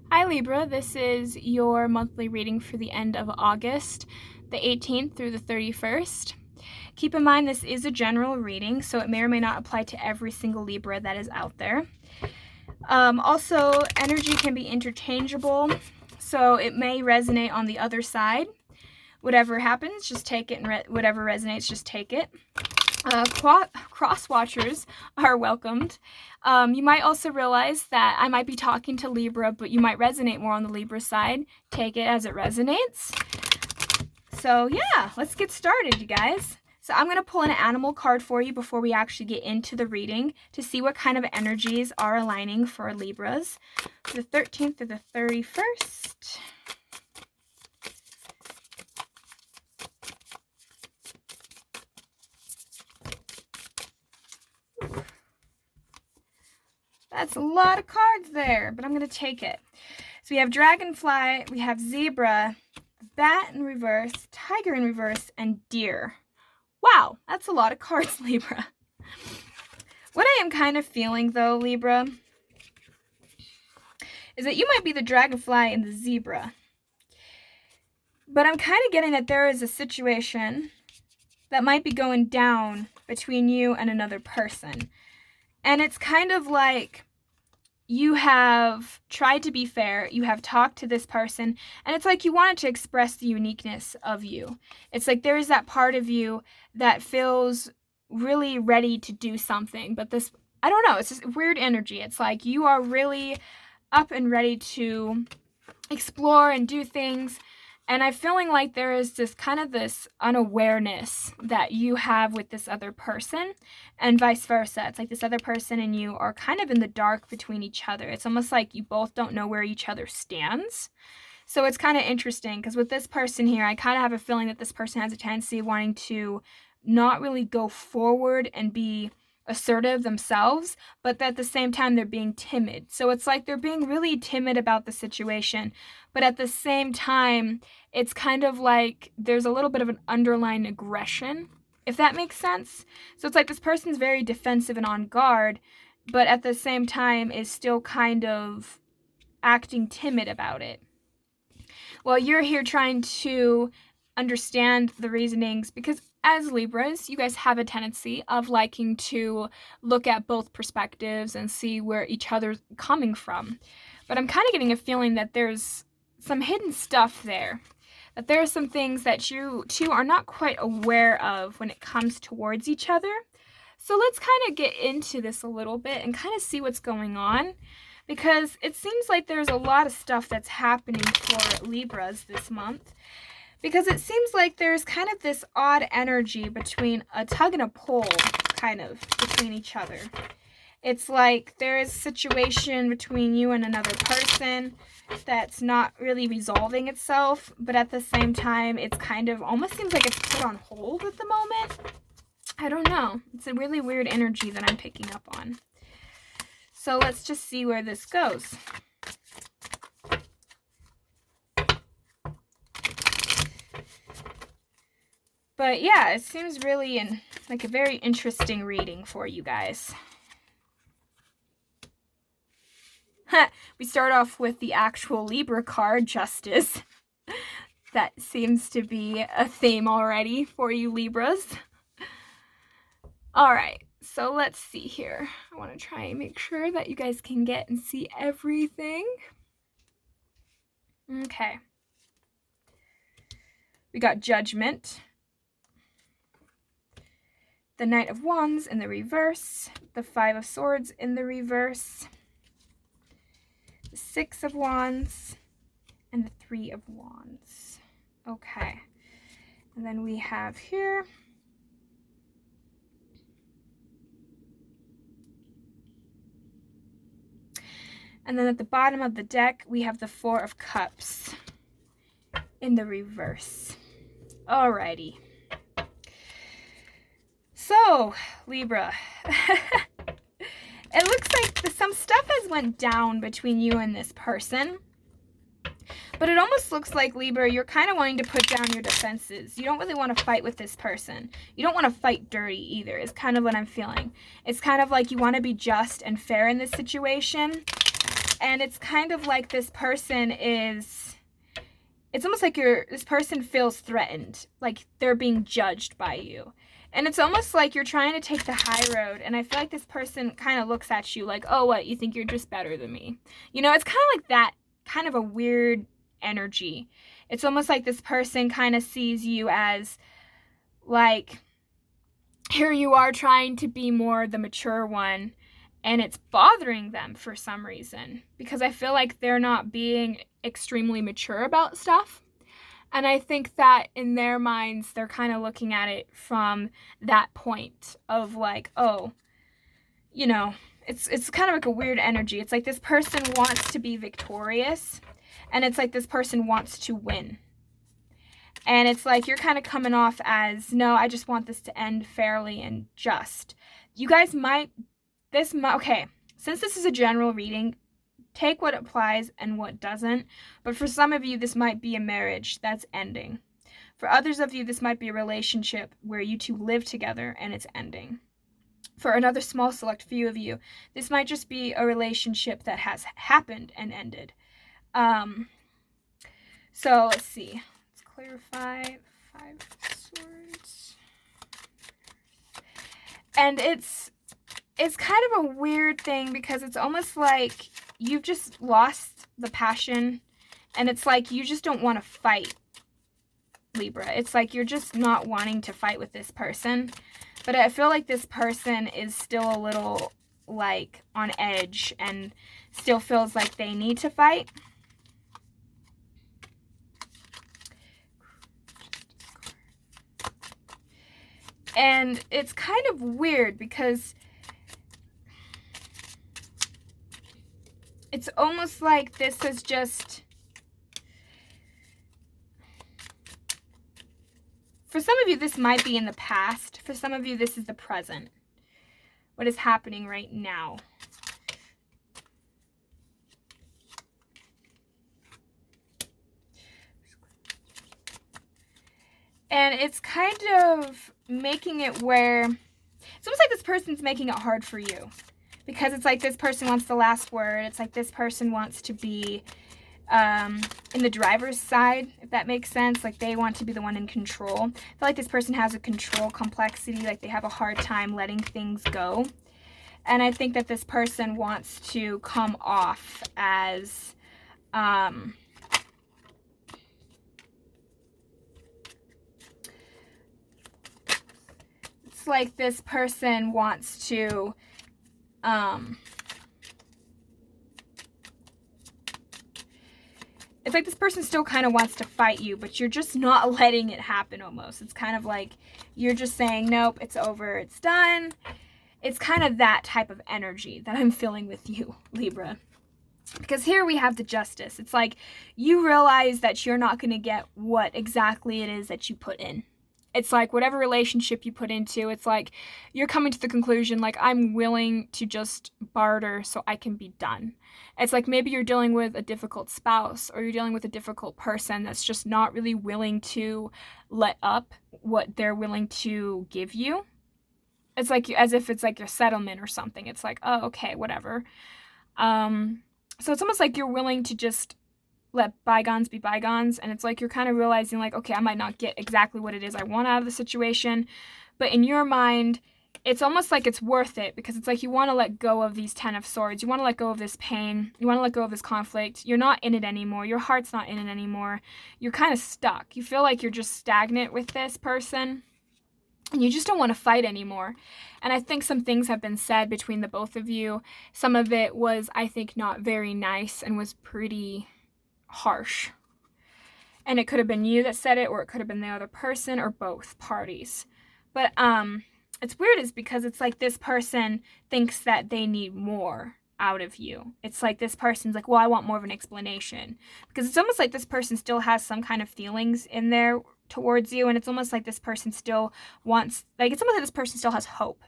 Hi Libra, this is your monthly reading for the end of August, the 18th through the 31st. Keep in mind this is a general reading, so it may or may not apply to every single Libra that is out there. Also, energy can be interchangeable, so it may resonate on the other side. Whatever happens, just take it, and whatever resonates, just take it. Cross watchers are welcomed. You might also realize that I might be talking to Libra, but you might resonate more on the Libra side. Take it as it resonates. So yeah, let's get started, you guys. So I'm going to pull an animal card for you before we actually get into the reading to see what kind of energies are aligning for Libras. The 13th to the 31st. That's a lot of cards there, but I'm going to take it. So we have dragonfly, we have zebra, bat in reverse, tiger in reverse, and deer. Wow, that's a lot of cards, Libra. What I am kind of feeling, though, Libra, is that you might be the dragonfly and the zebra. But I'm kind of getting that there is a situation that might be going down between you and another person. And it's kind of like you have tried to be fair, you have talked to this person, and it's like you wanted to express the uniqueness of you. It's like there is that part of you that feels really ready to do something, but this, I don't know, it's just weird energy. It's like you are really up and ready to explore and do things, and I'm feeling like there is this kind of this unawareness that you have with this other person, and vice versa. It's like this other person and you are kind of in the dark between each other. It's almost like you both don't know where each other stands. So it's kind of interesting because with this person here, I kind of have a feeling that this person has a tendency of wanting to not really go forward and be assertive themselves, but at the same time they're being timid. So it's like they're being really timid about the situation, but at the same time it's kind of like there's a little bit of an underlying aggression, if that makes sense. So it's like this person's very defensive and on guard, but at the same time is still kind of acting timid about it. Well, you're here trying to understand the reasonings because as Libras, you guys have a tendency of liking to look at both perspectives and see where each other's coming from. But I'm kind of getting a feeling that there's some hidden stuff there. That there are some things that you two are not quite aware of when it comes towards each other. So let's kind of get into this a little bit and kind of see what's going on. Because it seems like there's a lot of stuff that's happening for Libras this month. Because it seems like there's kind of this odd energy between a tug and a pull, kind of, between each other. It's like there is a situation between you and another person that's not really resolving itself, but at the same time, it's kind of almost seems like it's put on hold at the moment. I don't know. It's a really weird energy that I'm picking up on. So let's just see where this goes. But yeah, it seems really like a very interesting reading for you guys. We start off with the actual Libra card, Justice. That seems to be a theme already for you Libras. All right, so let's see here. I want to try and make sure that you guys can get and see everything. Okay. We got Judgment. The Knight of Wands in the reverse, the Five of Swords in the reverse, the Six of Wands, and the Three of Wands. Okay, and then we have here and then at the bottom of the deck we have the Four of Cups in the reverse. Alrighty. So, Libra, it looks like some stuff has went down between you and this person. But it almost looks like, Libra, you're kind of wanting to put down your defenses. You don't really want to fight with this person. You don't want to fight dirty either, is kind of what I'm feeling. It's kind of like you want to be just and fair in this situation. And it's kind of like this person is, it's almost like this person feels threatened, like they're being judged by you. And it's almost like you're trying to take the high road, and I feel like this person kind of looks at you like, oh, what, you think you're just better than me? You know, it's kind of like that kind of a weird energy. It's almost like this person kind of sees you as like, here you are trying to be more the mature one, and it's bothering them for some reason, because I feel like they're not being extremely mature about stuff. And I think that in their minds, they're kind of looking at it from that point of like, oh, you know, it's kind of like a weird energy. It's like this person wants to be victorious, and it's like this person wants to win. And it's like you're kind of coming off as, no, I just want this to end fairly and just. You guys might, okay, since this is a general reading, take what applies and what doesn't. But for some of you, this might be a marriage that's ending. For others of you, this might be a relationship where you two live together and it's ending. For another small select few of you, this might just be a relationship that has happened and ended. So let's see. Let's clarify. 5 swords. And it's kind of a weird thing, because it's almost like you've just lost the passion, and it's like you just don't want to fight, Libra. It's like you're just not wanting to fight with this person. But I feel like this person is still a little like on edge and still feels like they need to fight. And it's kind of weird, because it's almost like this is just, for some of you, this might be in the past. For some of you, this is the present. What is happening right now? And it's kind of making it where, it's almost like this person's making it hard for you. Because it's like this person wants the last word. It's like this person wants to be in the driver's side, if that makes sense. Like they want to be the one in control. I feel like this person has a control complexity. Like they have a hard time letting things go. And I think that this person wants to come off as it's like this person wants to it's like this person still kind of wants to fight you, but you're just not letting it happen almost. It's kind of like you're just saying, nope, it's over, it's done. It's kind of that type of energy that I'm feeling with you, Libra. Because here we have the Justice. It's like you realize that you're not going to get what exactly it is that you put in. It's like whatever relationship you put into, it's like you're coming to the conclusion, like, I'm willing to just barter so I can be done. It's like maybe you're dealing with a difficult spouse, or you're dealing with a difficult person that's just not really willing to let up what they're willing to give you. It's like as if it's like your settlement or something. It's like, oh, okay, whatever. So it's almost like you're willing to just let bygones be bygones, and it's like you're kind of realizing like, okay, I might not get exactly what it is I want out of the situation, but in your mind it's almost like it's worth it, because it's like you want to let go of these 10 of Swords. You want to let go of this pain. You want to let go of this conflict. You're not in it anymore. Your heart's not in it anymore. You're kind of stuck. You feel like you're just stagnant with this person, and you just don't want to fight anymore. And I think some things have been said between the both of you. Some of it was, I think, not very nice and was pretty harsh. And it could have been you that said it, or it could have been the other person, or both parties. But it's weird is because it's like this person thinks that they need more out of you. It's like this person's like, well, I want more of an explanation. Because it's almost like this person still has some kind of feelings in there towards you, and it's almost like this person still wants, like, it's almost like this person still has hope.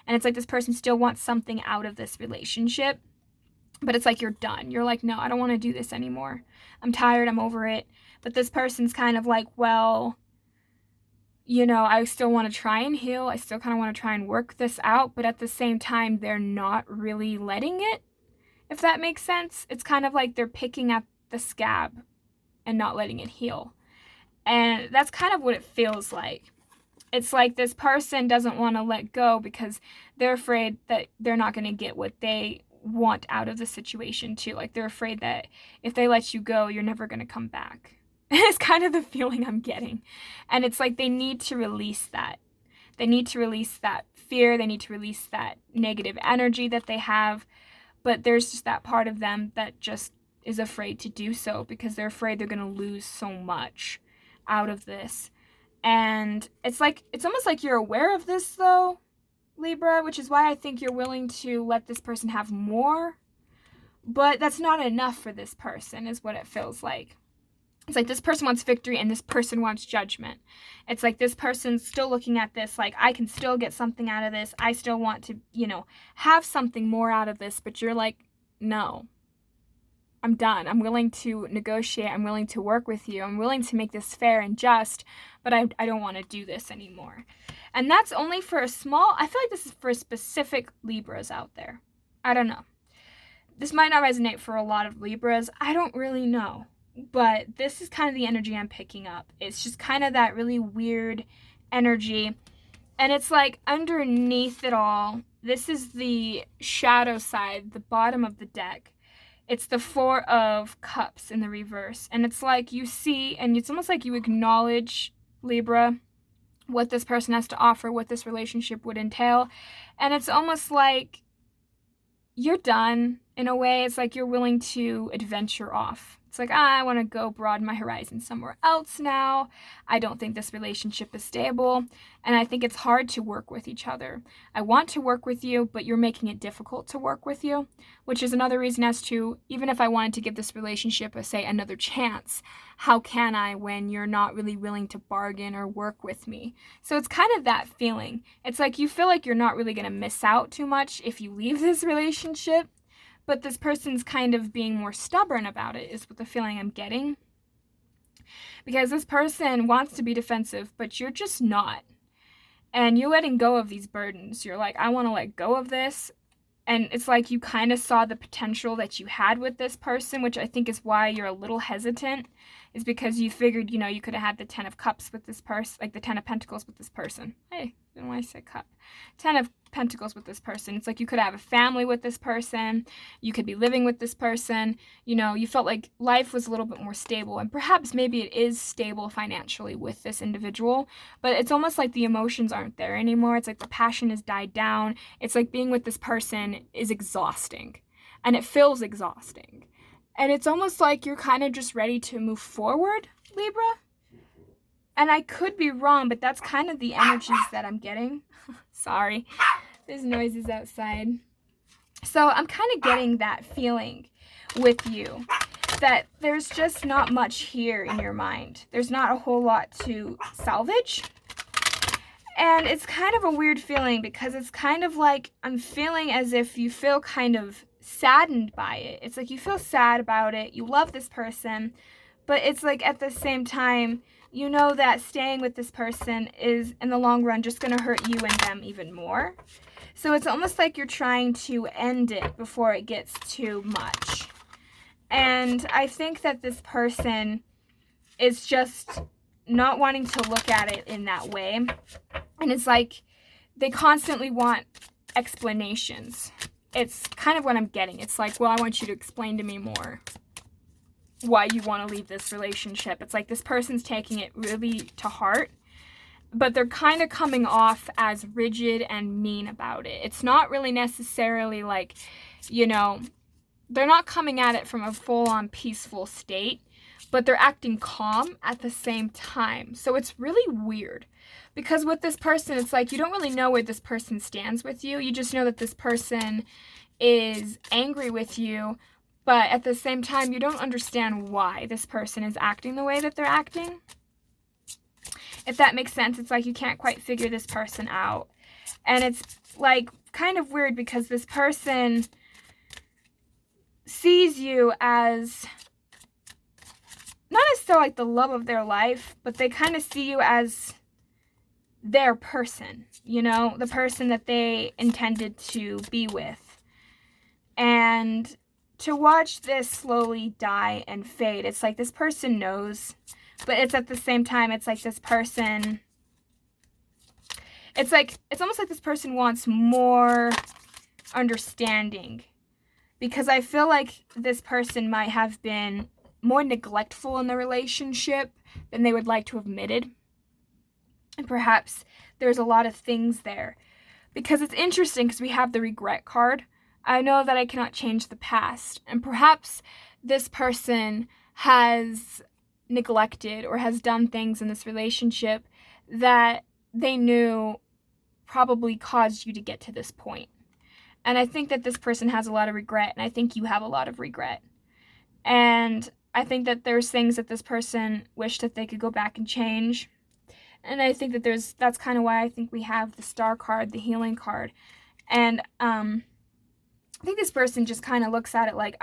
And it's like this person still wants something out of this relationship. But it's like you're done. You're like, no, I don't want to do this anymore. I'm tired. I'm over it. But this person's kind of like, well, you know, I still want to try and heal. I still kind of want to try and work this out. But at the same time, they're not really letting it, if that makes sense. It's kind of like they're picking at the scab and not letting it heal. And that's kind of what it feels like. It's like this person doesn't want to let go because they're afraid that they're not going to get what they want out of the situation too. Like they're afraid that if they let you go, you're never going to come back. It's kind of the feeling I'm getting. And it's like they need to release that. They need to release that fear. They need to release that negative energy that they have. But there's just that part of them that just is afraid to do so because they're afraid they're going to lose so much out of this. And it's almost like you're aware of this though, Libra, which is why I think you're willing to let this person have more. But that's not enough for this person, is what it feels like. It's like this person wants victory and this person wants judgment. It's like this person's still looking at this like, I can still get something out of this. I still want to, have something more out of this. But you're like, no, I'm done. I'm willing to negotiate. I'm willing to work with you. I'm willing to make this fair and just, but I don't want to do this anymore. And that's only for I feel like this is for specific Libras out there. I don't know. This might not resonate for a lot of Libras. I don't really know. But this is kind of the energy I'm picking up. It's just kind of that really weird energy. And it's like underneath it all, this is the shadow side, the bottom of the deck. It's the Four of Cups in the reverse. And it's like you see, and it's almost like you acknowledge, Libra, what this person has to offer, what this relationship would entail. And it's almost like you're done in a way. It's like you're willing to adventure off. It's like, I want to go broaden my horizon somewhere else now. I don't think this relationship is stable. And I think it's hard to work with each other. I want to work with you, but you're making it difficult to work with you, which is another reason as to, even if I wanted to give this relationship, another chance, how can I when you're not really willing to bargain or work with me? So it's kind of that feeling. It's like you feel like you're not really going to miss out too much if you leave this relationship. But this person's kind of being more stubborn about it is what the feeling I'm getting. Because this person wants to be defensive, but you're just not. And you're letting go of these burdens. You're like, I want to let go of this. And it's like you kind of saw the potential that you had with this person, which I think is why you're a little hesitant, is because you figured, you could have had the 10 of Cups with this person, like the 10 of Pentacles with this person. Hey, I don't want to say cup. 10 of Pentacles with this person. It's like you could have a family with this person. You could be living with this person. You felt like life was a little bit more stable. And perhaps maybe it is stable financially with this individual. But it's almost like the emotions aren't there anymore. It's like the passion has died down. It's like being with this person is exhausting. And it feels exhausting. And it's almost like you're kind of just ready to move forward, Libra. And I could be wrong, but that's kind of the energies that I'm getting. Sorry, there's noises outside. So I'm kind of getting that feeling with you, that there's just not much here in your mind. There's not a whole lot to salvage. And it's kind of a weird feeling because it's kind of like I'm feeling as if you feel kind of saddened by it. It's like you feel sad about it. You love this person, but it's like at the same time, you know that staying with this person is, in the long run, just going to hurt you and them even more. So it's almost like you're trying to end it before it gets too much. And I think that this person is just not wanting to look at it in that way. And it's like they constantly want explanations. It's kind of what I'm getting. It's like, well, I want you to explain to me more why you want to leave this relationship. It's like this person's taking it really to heart, but they're kind of coming off as rigid and mean about it. It's not really necessarily like, they're not coming at it from a full-on peaceful state, but they're acting calm at the same time. So it's really weird because with this person, it's like you don't really know where this person stands with you. You just know that this person is angry with you, but at the same time, you don't understand why this person is acting the way that they're acting. If that makes sense, it's like you can't quite figure this person out. And it's like kind of weird because this person sees you as not as so like the love of their life, but they kind of see you as their person, the person that they intended to be with. And to watch this slowly die and fade. It's like this person knows, but it's at the same time, it's like this person, it's almost like this person wants more understanding, because I feel like this person might have been more neglectful in the relationship than they would like to have admitted. And perhaps there's a lot of things there. Because it's interesting, because we have the regret card. I know that I cannot change the past. And perhaps this person has neglected or has done things in this relationship that they knew probably caused you to get to this point. And I think that this person has a lot of regret, and I think you have a lot of regret. And I think that there's things that this person wished that they could go back and change. And I think that that's kind of why I think we have the Star card, the healing card. And I think this person just kind of looks at it like,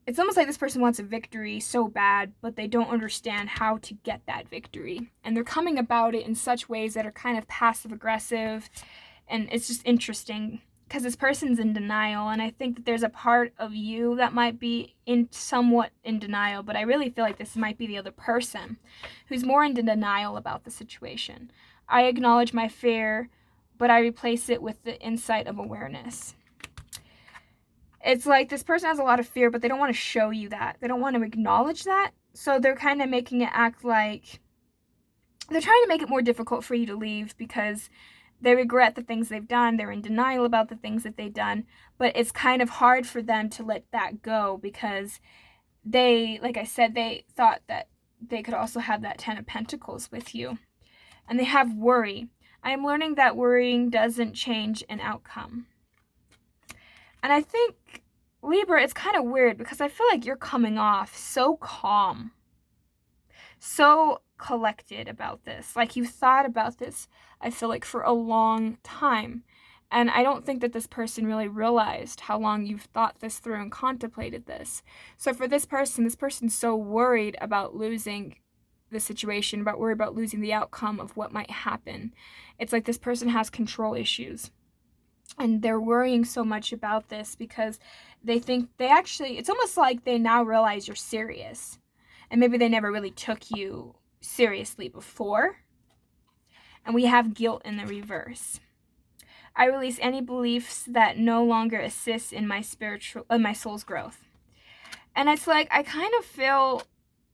it's almost like this person wants a victory so bad, but they don't understand how to get that victory. And they're coming about it in such ways that are kind of passive aggressive. And it's just interesting because this person's in denial. And I think that there's a part of you that might be somewhat in denial, but I really feel like this might be the other person who's more in denial about the situation. I acknowledge my fear, but I replace it with the insight of awareness. It's like this person has a lot of fear, but they don't want to show you that. They don't want to acknowledge that. So they're kind of making it act like they're trying to make it more difficult for you to leave because they regret the things they've done. They're in denial about the things that they've done. But it's kind of hard for them to let that go because they, like I said, they thought that they could also have that 10 of Pentacles with you. And they have worry. I am learning that worrying doesn't change an outcome. And I think, Libra, it's kind of weird because I feel like you're coming off so calm, so collected about this. Like you thought about this, I feel like, for a long time. And I don't think that this person really realized how long you've thought this through and contemplated this. So for this person's so worried about losing the situation, worried about losing the outcome of what might happen. It's like this person has control issues. And they're worrying so much about this because they think it's almost like they now realize you're serious. And maybe they never really took you seriously before. And we have guilt in the reverse. I release any beliefs that no longer assist in my soul's growth. And it's like, I kind of feel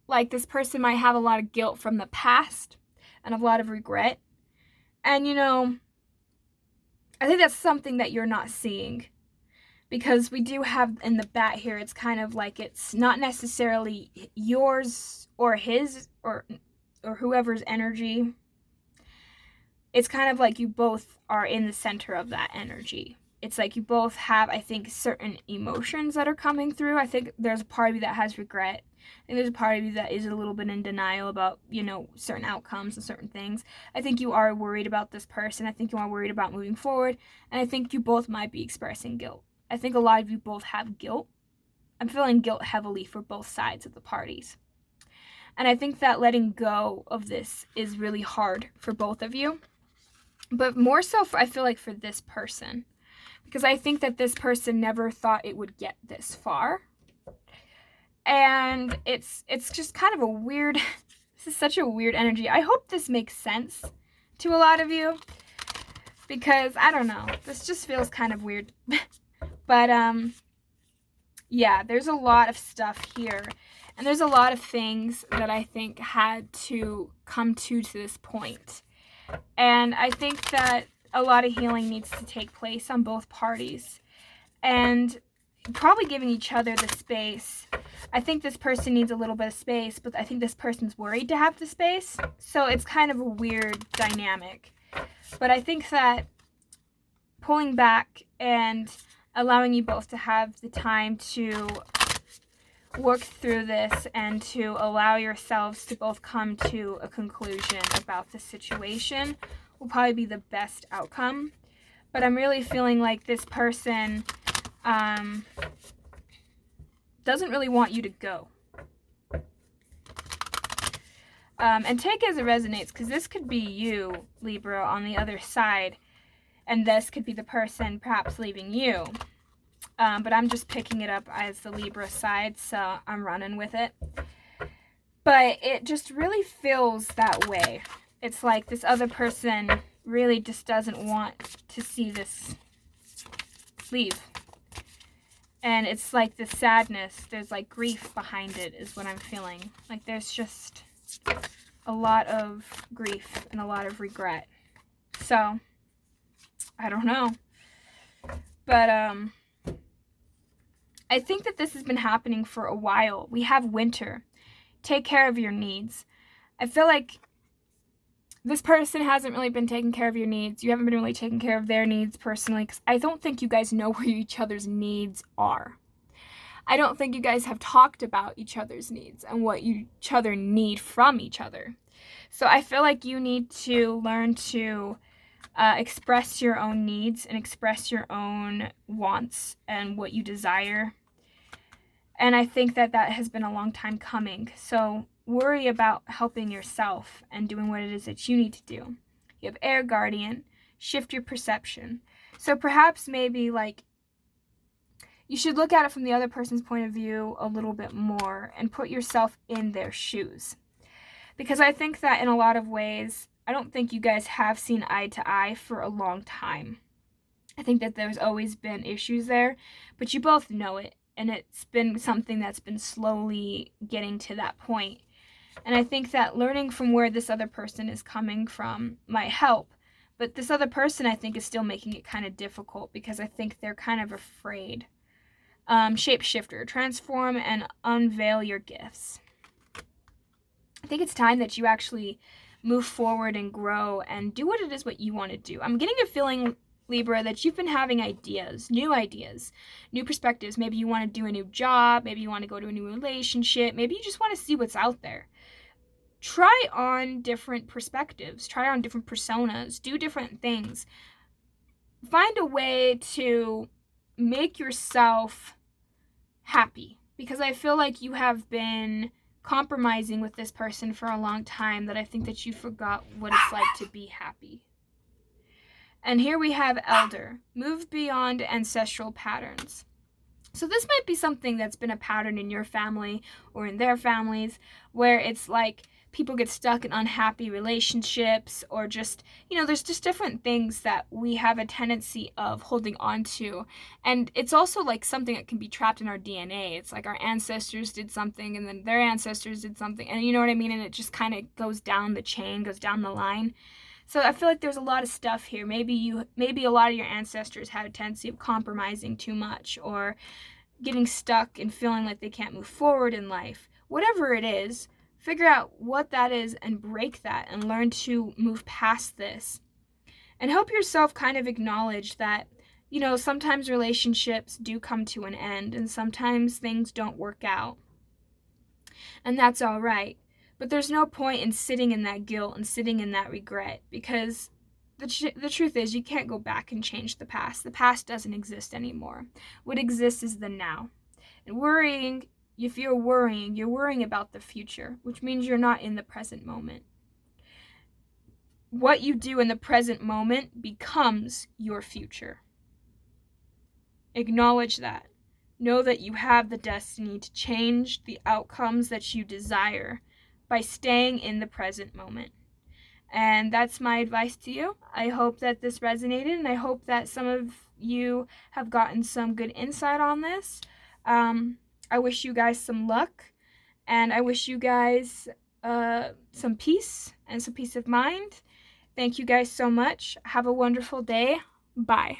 like this person might have a lot of guilt from the past and a lot of regret. And I think that's something that you're not seeing. Because we do have in the bat here, it's kind of like it's not necessarily yours or his or whoever's energy. It's kind of like you both are in the center of that energy. It's like you both have, I think, certain emotions that are coming through. I think there's a part of you that has regret. I think there's a part of you that is a little bit in denial about, certain outcomes and certain things. I think you are worried about this person. I think you are worried about moving forward. And I think you both might be expressing guilt. I think a lot of you both have guilt. I'm feeling guilt heavily for both sides of the parties. And I think that letting go of this is really hard for both of you. But more so, I feel like for this person. Because I think that this person never thought it would get this far. And it's just kind of a weird, this is such a weird energy. I hope this makes sense to a lot of you. Because, I don't know, this just feels kind of weird. But, yeah, there's a lot of stuff here. And there's a lot of things that I think had to come to this point. And I think that a lot of healing needs to take place on both parties. And probably giving each other the space. I think this person needs a little bit of space, but I think this person's worried to have the space. So it's kind of a weird dynamic. But I think that pulling back and allowing you both to have the time to work through this and to allow yourselves to both come to a conclusion about the situation will probably be the best outcome. But I'm really feeling like this person doesn't really want you to go. And take it as it resonates, because this could be you, Libra, on the other side. And this could be the person perhaps leaving you. but I'm just picking it up as the Libra side, so I'm running with it. But it just really feels that way. It's like this other person really just doesn't want to see this leave. And it's like the sadness, there's like grief behind it is what I'm feeling. Like there's just a lot of grief and a lot of regret. So, I don't know. But I think that this has been happening for a while. We have winter. Take care of your needs. I feel like this person hasn't really been taking care of your needs. You haven't been really taking care of their needs personally, because I don't think you guys know where each other's needs are. I don't think you guys have talked about each other's needs and what each other need from each other. So I feel like you need to learn to express your own needs and express your own wants and what you desire. And I think that that has been a long time coming. So worry about helping yourself and doing what it is that you need to do. You have Air Guardian, shift your perception. So perhaps maybe like you should look at it from the other person's point of view a little bit more and put yourself in their shoes. Because I think that in a lot of ways, I don't think you guys have seen eye to eye for a long time. I think that there's always been issues there, but you both know it. And it's been something that's been slowly getting to that point. And I think that learning from where this other person is coming from might help. But this other person, I think, is still making it kind of difficult because I think they're kind of afraid. Shapeshifter, transform and unveil your gifts. I think it's time that you actually move forward and grow and do what it is what you want to do. I'm getting a feeling, Libra, that you've been having ideas, new perspectives. Maybe you want to do a new job. Maybe you want to go to a new relationship. Maybe you just want to see what's out there. Try on different perspectives. Try on different personas. Do different things. Find a way to make yourself happy. Because I feel like you have been compromising with this person for a long time, that I think that you forgot what it's like to be happy. And here we have Elder, move beyond ancestral patterns. So this might be something that's been a pattern in your family or in their families, where it's like people get stuck in unhappy relationships, or just, there's just different things that we have a tendency of holding on to. And it's also like something that can be trapped in our DNA. It's like our ancestors did something and then their ancestors did something, and you know what I mean? And it just kind of goes down the chain, goes down the line. So I feel like there's a lot of stuff here. Maybe a lot of your ancestors had a tendency of compromising too much, or getting stuck and feeling like they can't move forward in life. Whatever it is, figure out what that is and break that and learn to move past this. And help yourself kind of acknowledge that, sometimes relationships do come to an end and sometimes things don't work out. And that's all right. But there's no point in sitting in that guilt and sitting in that regret, because the truth is you can't go back and change the past. The past doesn't exist anymore. What exists is the now. And worrying, if you're worrying about the future, which means you're not in the present moment. What you do in the present moment becomes your future. Acknowledge that. Know that you have the destiny to change the outcomes that you desire by staying in the present moment. And that's my advice to you. I hope that this resonated, and I hope that some of you have gotten some good insight on this. I wish you guys some luck, and I wish you guys some peace and some peace of mind. Thank you guys so much. Have a wonderful day. Bye.